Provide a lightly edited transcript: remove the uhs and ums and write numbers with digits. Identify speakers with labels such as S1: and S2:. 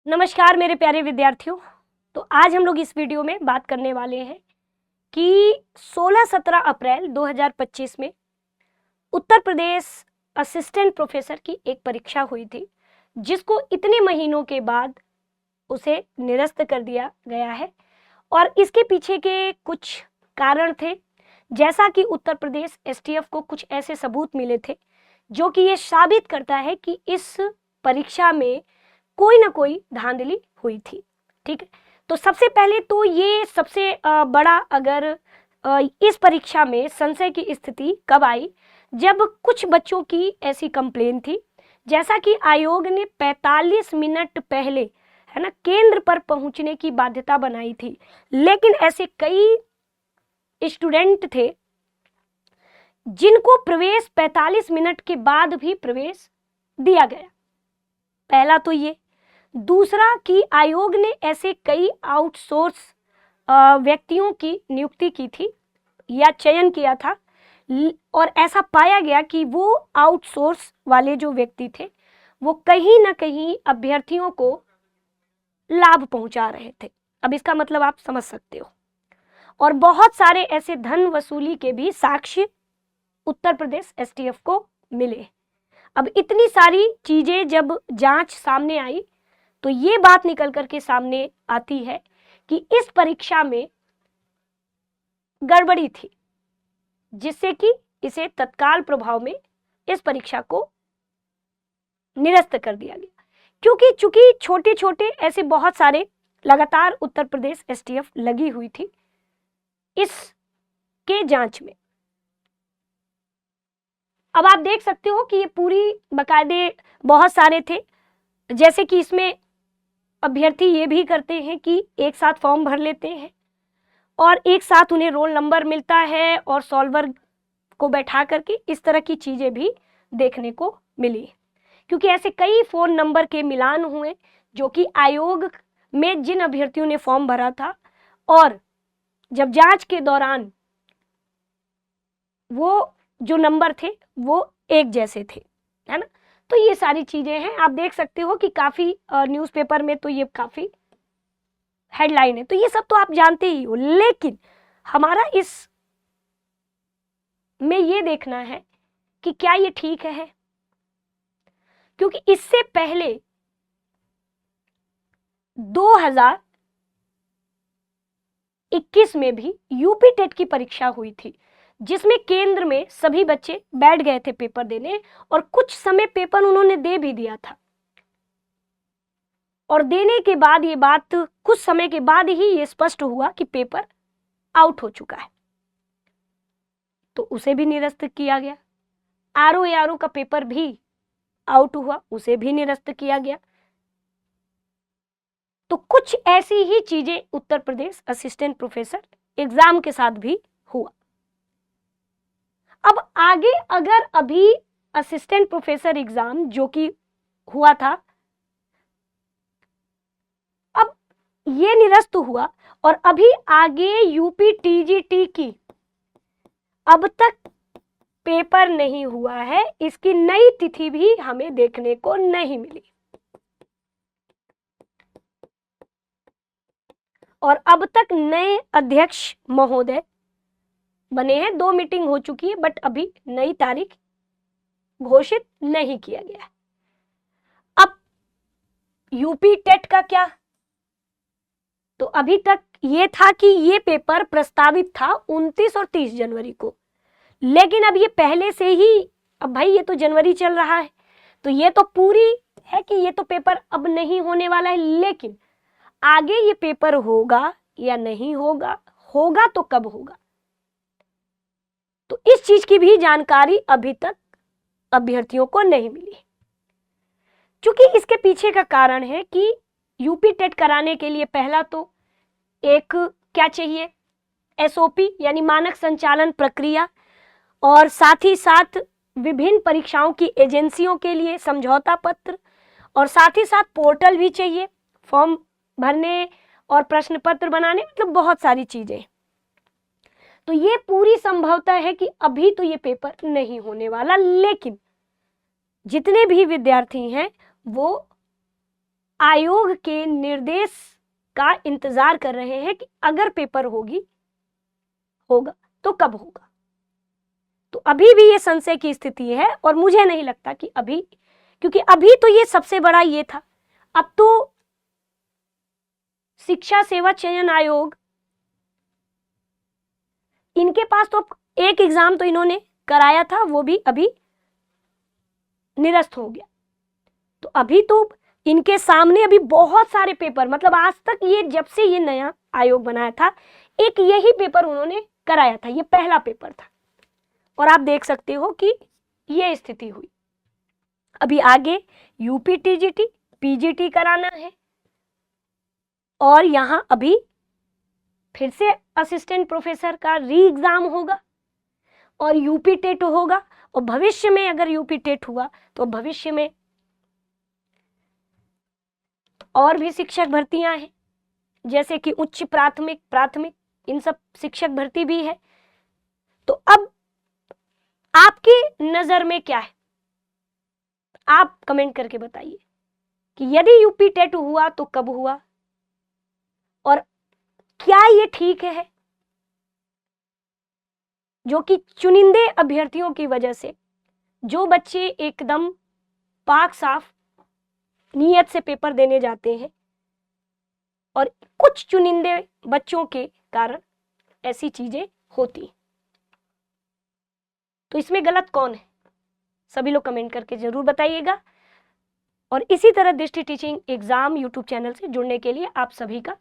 S1: नमस्कार मेरे प्यारे विद्यार्थियों। तो आज हम लोग इस वीडियो में बात करने वाले हैं कि 16-17 अप्रैल 2025 में उत्तर प्रदेश असिस्टेंट प्रोफेसर की एक परीक्षा हुई थी, जिसको इतने महीनों के बाद उसे निरस्त कर दिया गया है। और इसके पीछे के कुछ कारण थे, जैसा कि उत्तर प्रदेश एसटीएफ को कुछ ऐसे सबूत मिले थे जो कि ये साबित करता है कि इस परीक्षा में कोई ना कोई धांधली हुई थी। ठीक है, तो सबसे पहले तो ये सबसे बड़ा अगर इस परीक्षा में संशय की स्थिति कब आई, जब कुछ बच्चों की ऐसी कंप्लेन थी, जैसा कि आयोग ने 45 मिनट पहले, है ना, केंद्र पर पहुंचने की बाध्यता बनाई थी। लेकिन ऐसे कई स्टूडेंट थे जिनको प्रवेश 45 मिनट के बाद भी प्रवेश दिया गया। पहला तो ये। दूसरा कि आयोग ने ऐसे कई आउटसोर्स व्यक्तियों की नियुक्ति की थी या चयन किया था, और ऐसा पाया गया कि वो आउटसोर्स वाले जो व्यक्ति थे वो कहीं ना कहीं अभ्यर्थियों को लाभ पहुंचा रहे थे। अब इसका मतलब आप समझ सकते हो। और बहुत सारे ऐसे धन वसूली के भी साक्ष्य उत्तर प्रदेश एसटीएफ को मिले। अब इतनी सारी चीजें जब जांच सामने आई तो ये बात निकल करके सामने आती है कि इस परीक्षा में गड़बड़ी थी, जिससे कि इसे तत्काल प्रभाव में इस परीक्षा को निरस्त कर दिया गया। क्योंकि चूंकि छोटे छोटे ऐसे बहुत सारे लगातार उत्तर प्रदेश एसटीएफ लगी हुई थी इसके जांच में। अब आप देख सकते हो कि ये पूरी बकायदे बहुत सारे थे, जैसे कि इसमें अभ्यर्थी ये भी करते हैं कि एक साथ फॉर्म भर लेते हैं और एक साथ उन्हें रोल नंबर मिलता है और सॉल्वर को बैठा करके इस तरह की चीजें भी देखने को मिली। क्योंकि ऐसे कई फोन नंबर के मिलान हुए जो कि आयोग में जिन अभ्यर्थियों ने फॉर्म भरा था और जब जांच के दौरान वो जो नंबर थे वो एक जैसे थे, है ना। तो ये सारी चीजें हैं, आप देख सकते हो कि काफी न्यूज़पेपर में तो ये काफी हेडलाइन है, तो ये सब तो आप जानते ही हो। लेकिन हमारा इस में ये देखना है कि क्या ये ठीक है, क्योंकि इससे पहले 2021 में भी यूपी टेट की परीक्षा हुई थी, जिसमें केंद्र में सभी बच्चे बैठ गए थे पेपर देने, और कुछ समय पेपर उन्होंने दे भी दिया था, और देने के बाद ये बात कुछ समय के बाद ही ये स्पष्ट हुआ कि पेपर आउट हो चुका है, तो उसे भी निरस्त किया गया। आरओ का पेपर भी आउट हुआ, उसे भी निरस्त किया गया। तो कुछ ऐसी ही चीजें Uttar Pradesh assistant professor exam के साथ भी हुआ। अब आगे अगर अभी असिस्टेंट प्रोफेसर एग्जाम जो कि हुआ था, अब ये निरस्त हुआ और अभी आगे यूपी टीजीटी की अब तक पेपर नहीं हुआ है, इसकी नई तिथि भी हमें देखने को नहीं मिली। और अब तक नए अध्यक्ष महोदय बने हैं, 2 मीटिंग हो चुकी है, बट अभी नई तारीख घोषित नहीं किया गया है। अब यूपी टेट का क्या, तो अभी तक ये था कि ये पेपर प्रस्तावित था 29 और 30 जनवरी को, लेकिन अब ये पहले से ही, अब भाई ये तो जनवरी चल रहा है, तो ये तो पूरी है कि ये तो पेपर अब नहीं होने वाला है। लेकिन आगे ये पेपर होगा या नहीं होगा, होगा तो कब होगा, तो इस चीज की भी जानकारी अभी तक अभ्यर्थियों को नहीं मिली। क्योंकि इसके पीछे का कारण है कि यूपी टेट कराने के लिए पहला तो एक क्या चाहिए, एसओपी यानी मानक संचालन प्रक्रिया, और साथ ही साथ विभिन्न परीक्षाओं की एजेंसियों के लिए समझौता पत्र, और साथ ही साथ पोर्टल भी चाहिए फॉर्म भरने और प्रश्न पत्र बनाने, मतलब बहुत सारी चीजें। तो ये पूरी संभवता है कि अभी तो ये पेपर नहीं होने वाला, लेकिन जितने भी विद्यार्थी हैं वो आयोग के निर्देश का इंतजार कर रहे हैं कि अगर पेपर होगा तो कब होगा। तो अभी भी ये संशय की स्थिति है और मुझे नहीं लगता कि अभी, क्योंकि अभी तो ये सबसे बड़ा ये था, अब तो शिक्षा सेवा चयन आयोग, इनके पास तो एक एग्जाम तो इन्होंने कराया था, वो भी अभी निरस्त हो गया। तो अभी तो इनके सामने अभी बहुत सारे पेपर, मतलब आज तक ये जब से ये नया आयोग बनाया था एक यही पेपर उन्होंने कराया था, ये पहला पेपर था। और आप देख सकते हो कि ये स्थिति हुई। अभी आगे यूपी टीजीटी पीजीटी कराना है और यहां अभी फिर से असिस्टेंट प्रोफेसर का री एग्जाम होगा और यूपी टेट होगा। और भविष्य में अगर यूपी टेट हुआ तो भविष्य में और भी शिक्षक भर्तियां हैं, जैसे कि उच्च प्राथमिक इन सब शिक्षक भर्ती भी है। तो अब आपकी नजर में क्या है, आप कमेंट करके बताइए कि यदि यूपी टेट हुआ तो कब हुआ और क्या ये ठीक है जो कि चुनिंदे अभ्यर्थियों की वजह से जो बच्चे एकदम पाक साफ नियत से पेपर देने जाते हैं और कुछ चुनिंदे बच्चों के कारण ऐसी चीजें होती, तो इसमें गलत कौन है? सभी लोग कमेंट करके जरूर बताइएगा। और इसी तरह दृष्टि टीचिंग एग्जाम यूट्यूब चैनल से जुड़ने के लिए आप सभी का